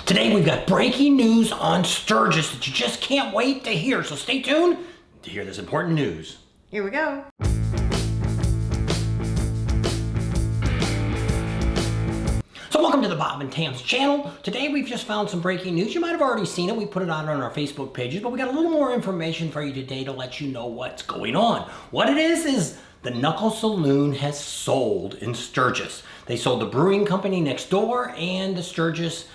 Today we've got breaking news on Sturgis that you just can't wait to hear, so stay tuned to hear this important news. Here we go. So welcome to the Bob and Tam's channel. Today we've just found some breaking news. You might have already seen it. We put it out on our Facebook pages, but we got a little more information for you today to let you know what's going on. What it is the Knuckle Saloon has sold in Sturgis. They sold the brewing company next door and the Sturgis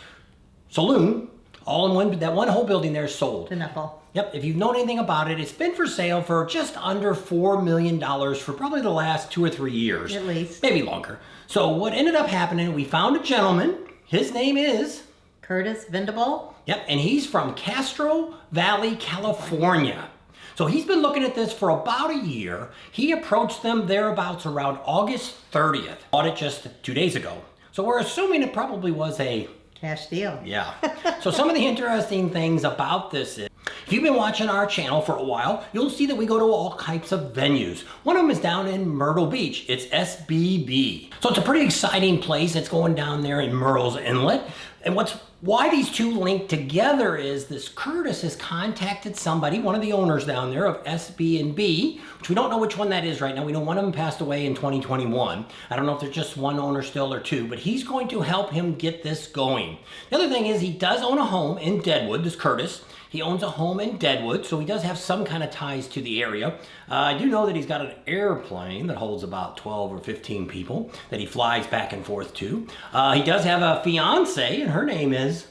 Saloon, all in one. That one whole building there is sold. The Knuckle. Yep, if you've known anything about it, it's been for sale for just under $4 million for probably the last 2 or 3 years. At least. Maybe longer. So what ended up happening, we found a gentleman. His name is Curtis Vendible. Yep, and he's from Castro Valley, California. So he's been looking at this for about a year. He approached them thereabouts around August 30th. Bought it just 2 days ago. So we're assuming it probably was a Cash deal. yeah. So some of the interesting things about this is, if you've been watching our channel for a while, you'll see that we go to all types of venues. One of them is down in Myrtle Beach. It's SBB. So it's a pretty exciting place. It's going down there in Myrtle's Inlet. And why these two link together is this Curtis has contacted somebody, one of the owners down there of SB&B, which we don't know which one that is right now. We know one of them passed away in 2021. I don't know if there's just one owner still or two, but he's going to help him get this going. The other thing is he does own a home in Deadwood, this Curtis. He owns a home in Deadwood, so he does have some kind of ties to the area. I do know that he's got an airplane that holds about 12 or 15 people that he flies back and forth to. He does have a fiance, and her name is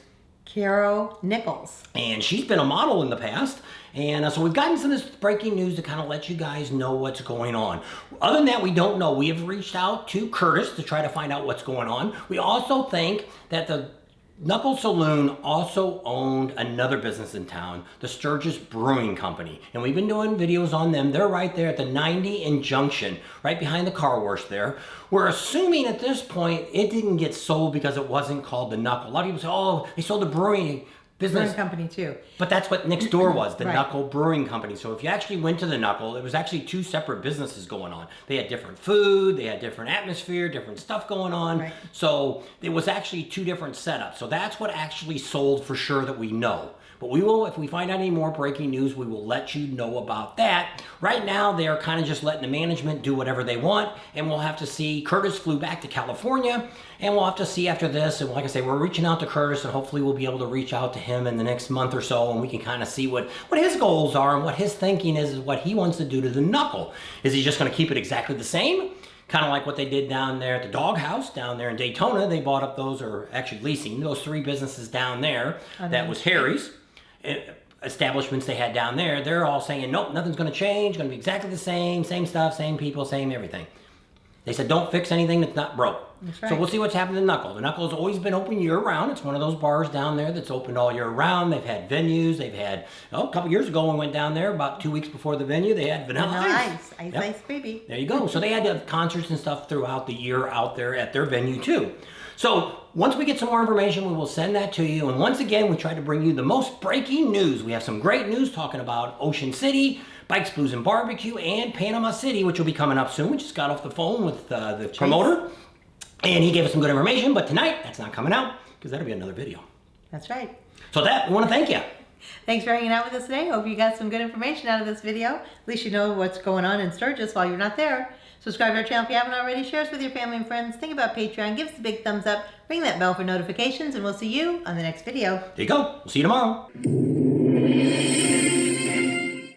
Caro Nichols. And she's been a model in the past. And so we've gotten some of this breaking news to kind of let you guys know what's going on. Other than that, we don't know. We have reached out to Curtis to try to find out what's going on. We also think that the Knuckle Saloon also owned another business in town, the Sturgis Brewing Company. And we've been doing videos on them. They're right there at the 90 and Junction, right behind the car wash there. We're assuming at this point it didn't get sold because it wasn't called the Knuckle. A lot of people say, oh, they sold the brewing business. Brewing company too. But that's what next door was, the Right. Knuckle Brewing Company. So if you actually went to the Knuckle, it was actually 2 separate businesses going on. They had different food, they had different atmosphere, different stuff going on. Right. So it was actually 2 different setups. So that's what actually sold for sure that we know. But we will, if we find out any more breaking news, we will let you know about that. Right now, they are kind of just letting the management do whatever they want, and we'll have to see. Curtis flew back to California, and we'll have to see after this. And like I say, we're reaching out to Curtis, and hopefully we'll be able to reach out to him in the next month or so, and we can kind of see what his goals are and what his thinking is what he wants to do to the Knuckle. Is he just going to keep it exactly the same? Kind of like what they did down there at the Doghouse down there in Daytona. They bought up those, or actually leasing, those 3 businesses down there. That was Harry's establishments they had down there. They're all saying, nope, nothing's going to change, going to be exactly the same stuff, same people, same everything. They said, don't fix anything that's not broke. That's right. So we'll see what's happened to the Knuckle. The Knuckle has always been open year-round. It's one of those bars down there that's open all year round. They've had venues. They've had, a couple years ago when we went down there, about 2 weeks before the venue, they had Vanilla Ice. Ice baby. There you go. So they had to have concerts and stuff throughout the year out there at their venue too. So once we get some more information, we will send that to you. And once again, we try to bring you the most breaking news. We have some great news talking about Ocean City, Bikes, Blues, and Barbecue, and Panama City, which will be coming up soon. We just got off the phone with the promoter, and he gave us some good information. But tonight, that's not coming out because that'll be another video. That's right. So that, we want to thank you. Thanks for hanging out with us today. Hope you got some good information out of this video. At least you know what's going on in Sturgis while you're not there. Subscribe to our channel if you haven't already. Share us with your family and friends. Think about Patreon. Give us a big thumbs up. Ring that bell for notifications, and we'll see you on the next video. There you go. We'll see you tomorrow.